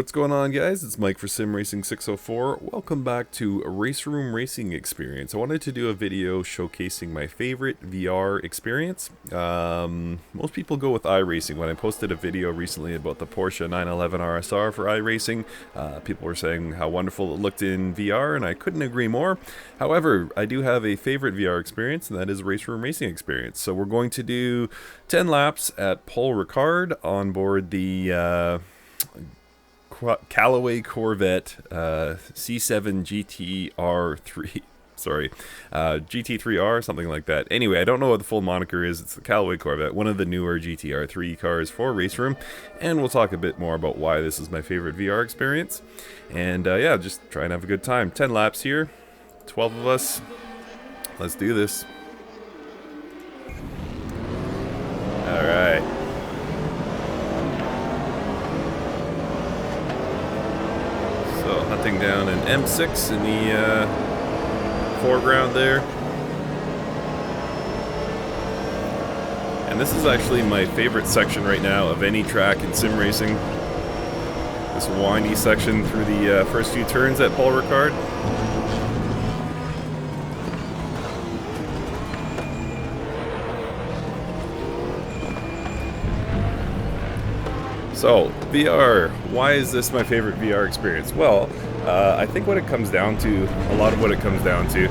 What's going on, guys? It's Mike for Sim Racing 604. Welcome back to RaceRoom Racing Experience. I wanted to do a video showcasing my favorite VR experience. Most people go with iRacing. When I posted a video recently about the Porsche 911 RSR for iRacing, people were saying how wonderful it looked in VR, and I couldn't agree more. However, I do have a favorite VR experience, and that is RaceRoom Racing Experience. So we're going to do 10 laps at Paul Ricard on board the Callaway Corvette C7 GT3 GT3-R, something like that. Anyway, I don't know what the full moniker is. It's the Callaway Corvette, one of the newer GTR3 cars for RaceRoom, and we'll talk a bit more about why this is my favorite VR experience. And yeah, just try and have a good time. 10 laps here, 12 of us. Let's do this. All right. So hunting down an M6 in the foreground there. And this is actually my favorite section right now of any track in sim racing. This windy section through the first few turns at Paul Ricard. So, VR, why is this my favorite VR experience? Well, I think what it comes down to, a lot of what it comes down to,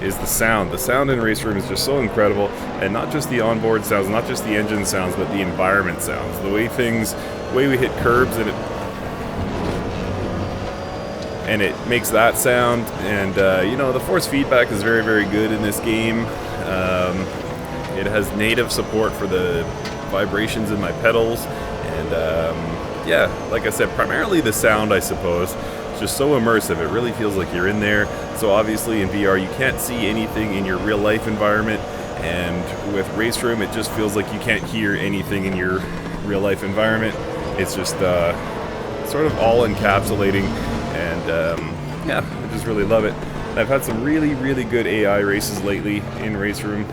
is the sound. The sound in RaceRoom is just so incredible, and not just the onboard sounds, not just the engine sounds, but the environment sounds. The way we hit curbs, and it makes that sound, and you know, the force feedback is very, very good in this game. It has native support for the vibrations in my pedals. And yeah, like I said, primarily the sound, I suppose. It's just so immersive. It really feels like you're in there. So obviously in VR you can't see anything in your real life environment, and with RaceRoom it just feels like you can't hear anything in your real life environment. It's just sort of all encapsulating, and yeah, I just really love it. And I've had some really, really good AI races lately in RaceRoom.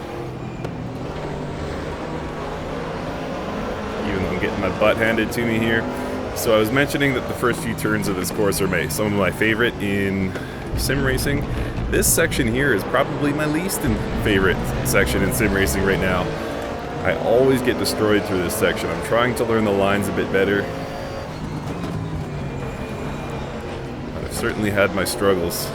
Getting my butt handed to me here. So I was mentioning that the first few turns of this course are some of my favorite in sim racing. This section here is probably my least favorite section in sim racing right now. I always get destroyed through this section. I'm trying to learn the lines a bit better. I've certainly had my struggles.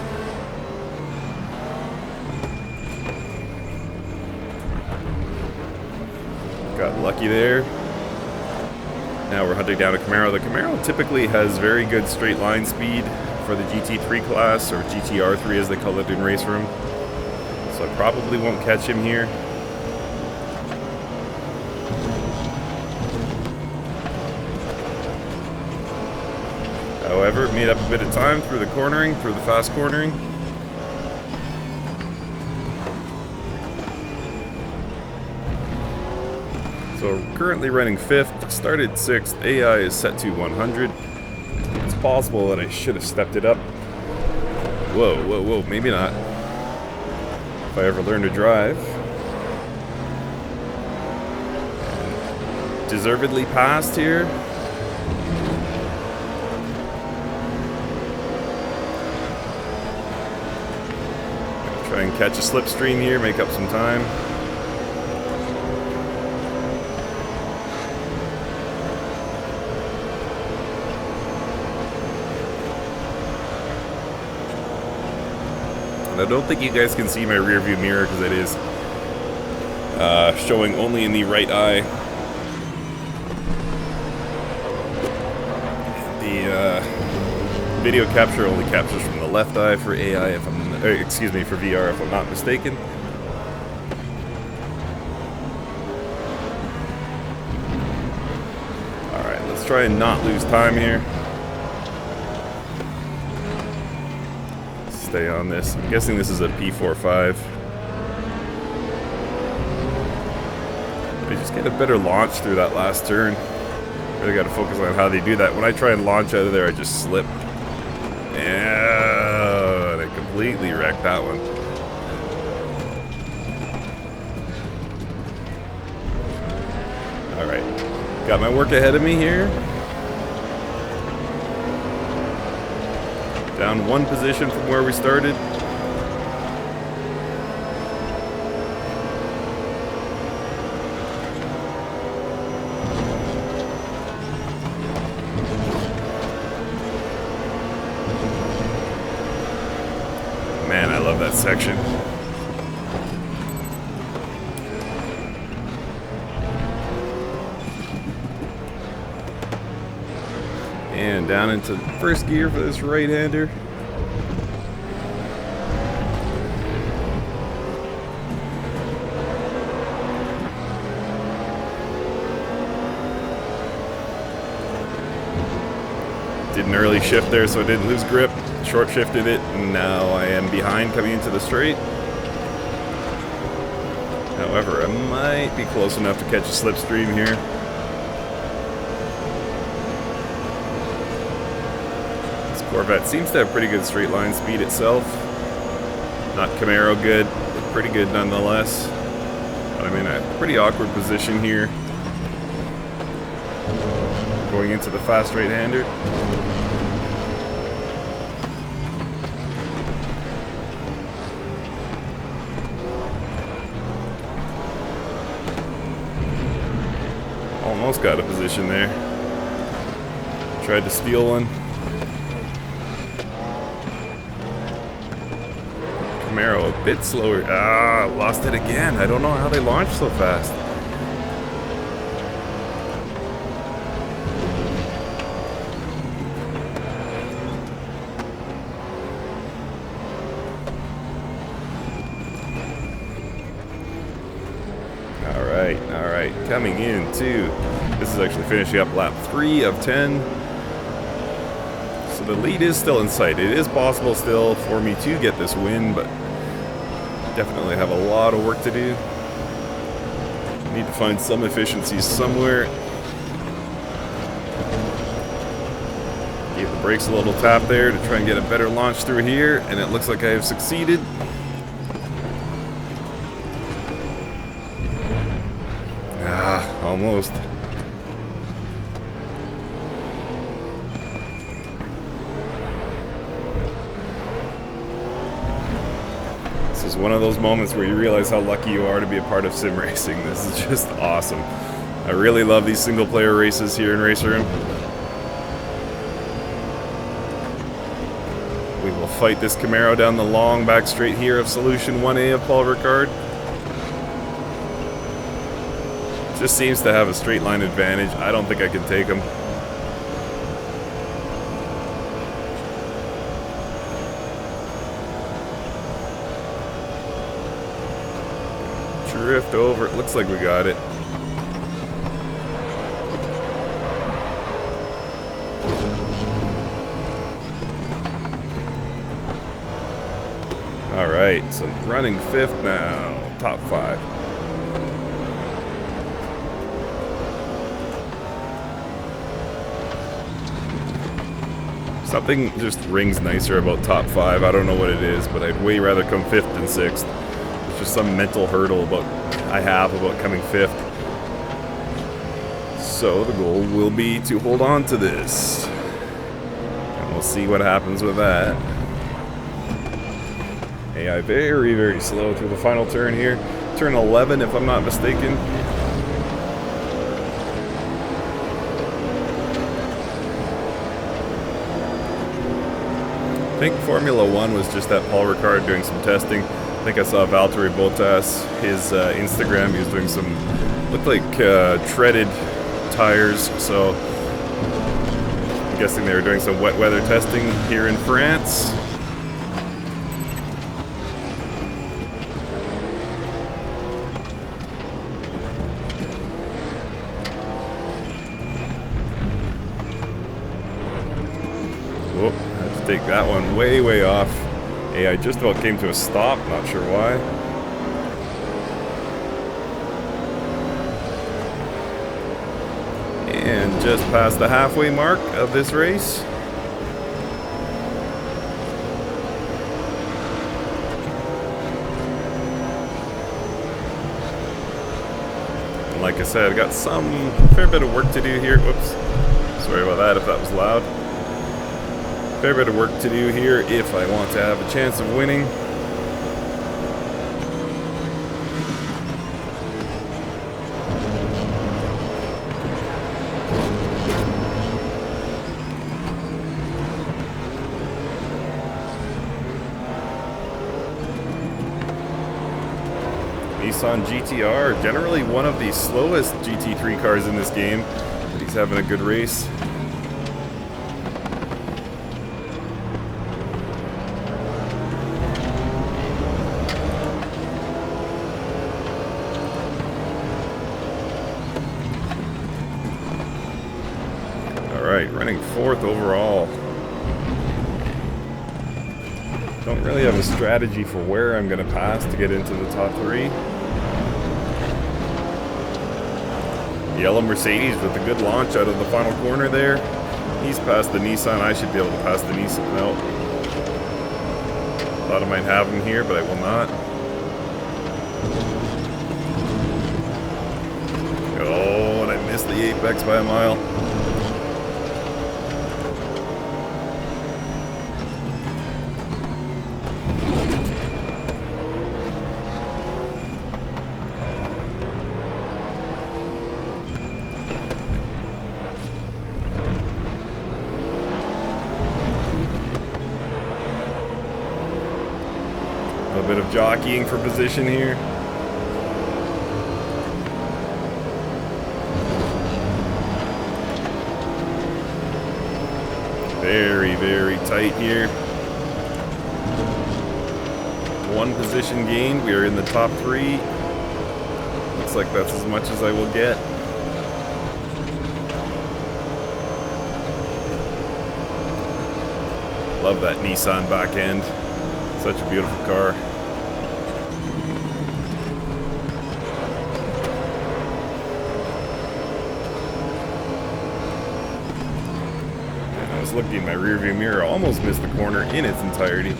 Got lucky there. Now we're hunting down a Camaro. The Camaro typically has very good straight line speed for the GT3 class, or GTR3 as they call it in RaceRoom. So I probably won't catch him here. However, made up a bit of time through the cornering, through the fast cornering. So currently running 5th, started 6th, AI is set to 100. It's possible that I should have stepped it up. Whoa, whoa, whoa, maybe not. If I ever learn to drive. Deservedly passed here. Try and catch a slipstream here, make up some time. I don't think you guys can see my rear view mirror because it is showing only in the right eye. The video capture only captures from the left eye for AI, if I'm, excuse me, for VR, if I'm not mistaken. All right, let's try and not lose time here. Stay on this. I'm guessing this is a P45. They just get a better launch through that last turn. Really got to focus on how they do that. When I try and launch out of there, I just slip. Yeah, and I completely wrecked that one. All right, got my work ahead of me here. Down one position from where we started. Man, I love that section. And down into first gear for this right-hander. Did an early shift there so I didn't lose grip. Short shifted it, and now I am behind coming into the straight. However, I might be close enough to catch a slipstream here. Corvette seems to have pretty good straight line speed itself. Not Camaro good, but pretty good nonetheless. But I'm in a pretty awkward position here. Going into the fast right-hander. Almost got a position there. Tried to steal one. Camaro a bit slower. Ah, lost it again. I don't know how they launched so fast. All right. Coming in too. This is actually finishing up lap 3 of 10. So the lead is still in sight. It is possible still for me to get this win, but definitely have a lot of work to do. Need to find some efficiencies somewhere. Gave the brakes a little tap there to try and get a better launch through here, and it looks like I have succeeded. Ah, almost. This is one of those moments where you realize how lucky you are to be a part of sim racing. This is just awesome. I really love these single player races here in RaceRoom. We will fight this Camaro down the long back straight here of Solution 1A of Paul Ricard. Just seems to have a straight line advantage. I don't think I can take him. Drift over. It looks like we got it. All right, so running 5th now, top 5. Something just rings nicer about top 5. I don't know what it is, but I'd way rather come 5th than 6th. There's just some mental hurdle I have about coming 5th. So the goal will be to hold on to this. And we'll see what happens with that. AI very, very slow through the final turn here. Turn 11 if I'm not mistaken. I think Formula 1 was just that Paul Ricard doing some testing. I think I saw Valtteri Bottas, his Instagram, he was doing some, looked like treaded tires, so I'm guessing they were doing some wet weather testing here in France. Whoop, I had to take that one way, way off. AI just about came to a stop, not sure why. And just past the halfway mark of this race. And like I said, I got fair bit of work to do here. Whoops. Sorry about that if that was loud. Fair bit of work to do here if I want to have a chance of winning. Nissan GT-R, generally one of the slowest GT3 cars in this game, but he's having a good race. Alright, running 4th overall. Don't really have a strategy for where I'm going to pass to get into the top 3. Yellow Mercedes with a good launch out of the final corner there. He's past the Nissan. I should be able to pass the Nissan. No. Thought I might have him here, but I will not. Oh, and I missed the apex by a mile. A bit of jockeying for position here. Very, very tight here. 1 position gained. We are in the top 3. Looks like that's as much as I will get. Love that Nissan back end. Such a beautiful car. Looking in my rearview mirror, almost missed the corner in its entirety.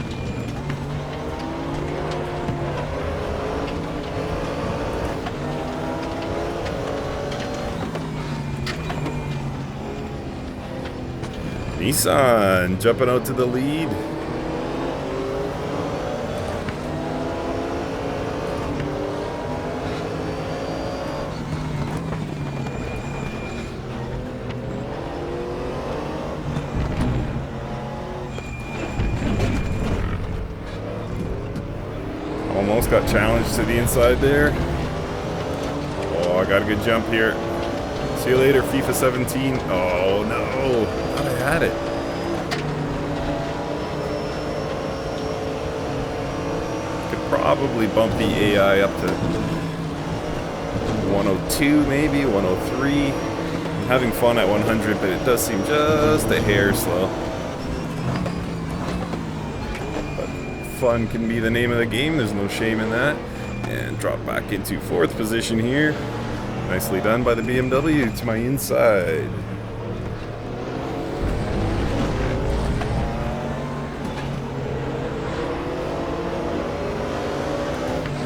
Nissan jumping out to the lead. Almost got challenged to the inside there. Oh, I got a good jump here. See you later, FIFA 17. Oh no, I thought I had it. Could probably bump the AI up to 102 maybe, 103. I'm having fun at 100, but it does seem just a hair slow. Fun can be the name of the game, there's no shame in that. And drop back into 4th position here. Nicely done by the BMW to my inside.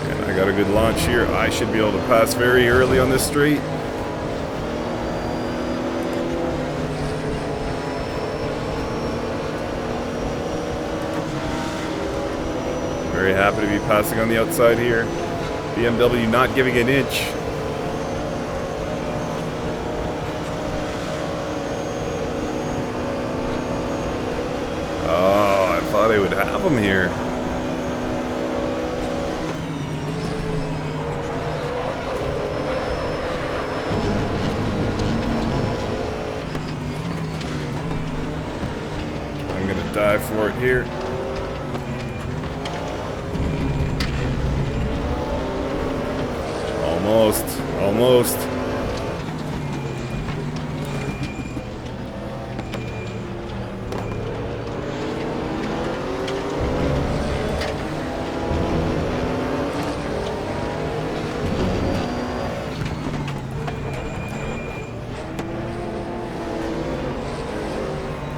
And I got a good launch here. I should be able to pass very early on this straight. Very happy to be passing on the outside here. BMW not giving an inch. Oh, I thought I would have him here. I'm gonna dive for it here. Almost.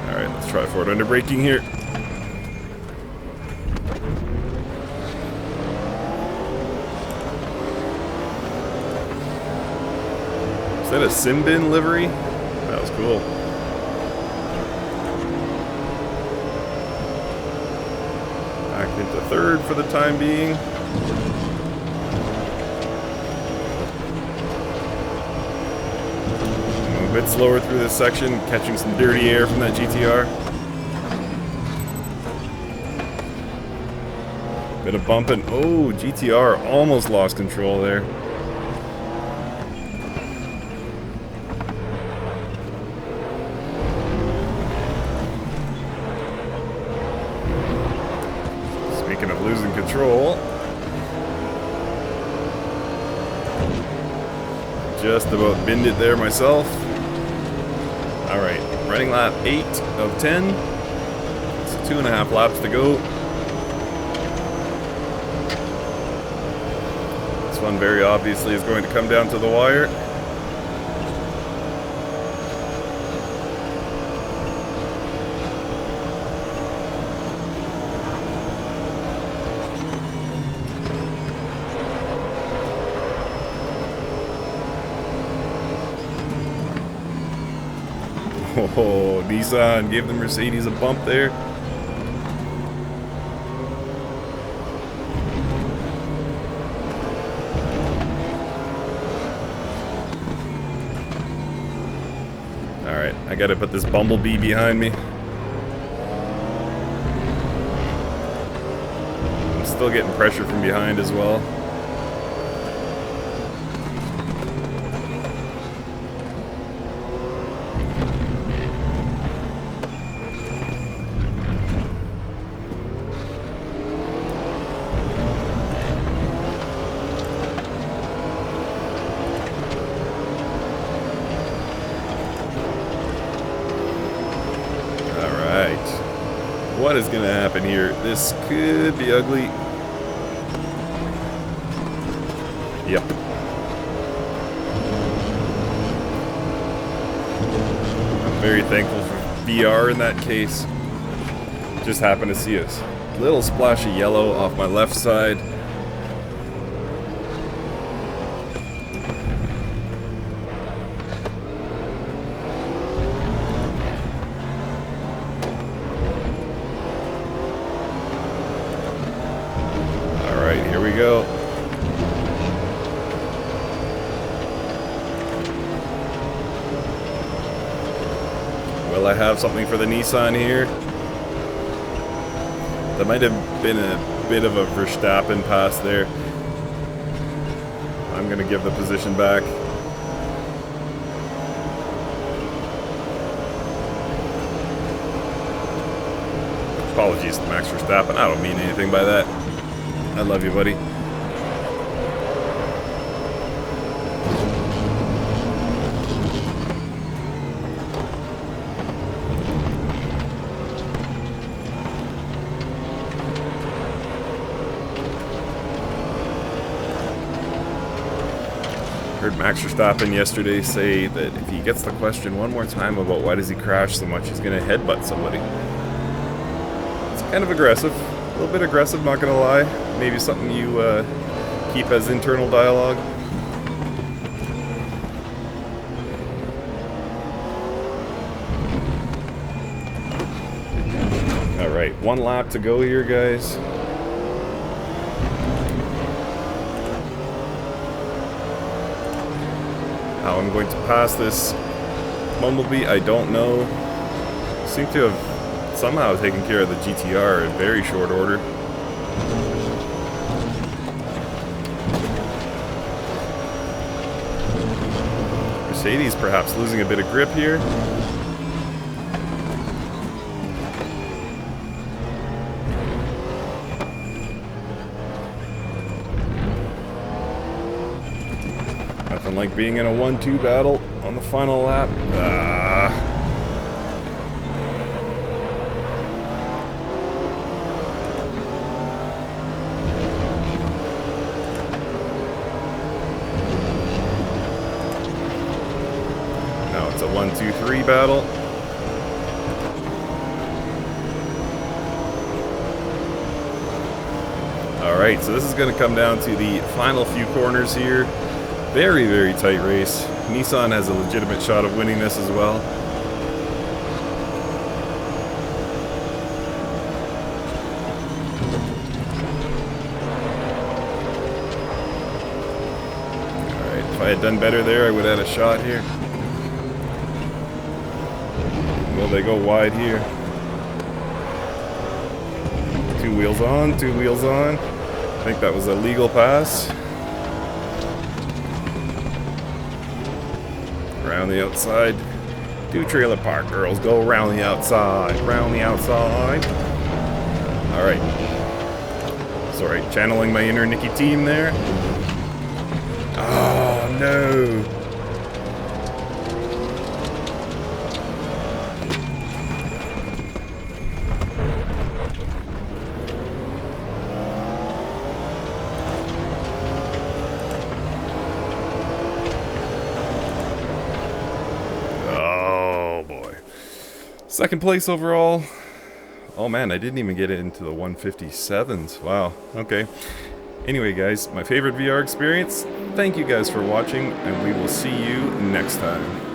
All right, let's try forward under braking here. Is that a Simbin livery? That was cool. Back into third for the time being. A bit slower through this section, catching some dirty air from that GTR. Bit of bumping. Oh, GTR almost lost control there. Speaking of losing control, just about binned it there myself. Alright, running lap 8 of 10. It's 2.5 laps to go. This one very obviously is going to come down to the wire. Oh, Nissan gave the Mercedes a bump there. Alright, I gotta put this Bumblebee behind me. I'm still getting pressure from behind as well. What is going to happen here? This could be ugly. Yep. I'm very thankful for VR in that case. Just happened to see a little splash of yellow off my left side. Here we go. Will I have something for the Nissan here? That might have been a bit of a Verstappen pass there. I'm going to give the position back. Apologies to Max Verstappen. I don't mean anything by that. I love you, buddy. Heard Max Verstappen yesterday say that if he gets the question one more time about why does he crash so much, he's going to headbutt somebody. It's kind of aggressive. A little bit aggressive, not going to lie. Maybe something you keep as internal dialogue. Alright, 1 lap to go here, guys. How I'm going to pass this Bumblebee, I don't know. Seem to have somehow taken care of the GTR in very short order. Mercedes perhaps losing a bit of grip here. Nothing like being in a 1-2 battle on the final lap. Now it's a 1-2-3 battle. Alright, so this is going to come down to the final few corners here. Very, very tight race. Nissan has a legitimate shot of winning this as well. had done better there, I would have had a shot here. Well, they go wide here. 2 wheels on, 2 wheels on. I think that was a legal pass. Around the outside. 2 trailer park girls go around the outside. Around the outside. Alright. Sorry, channeling my inner Nicky team there. Oh no. Second place overall. Oh man, I didn't even get into the 157s. Wow, okay. Anyway guys, my favorite VR experience. Thank you guys for watching, and we will see you next time.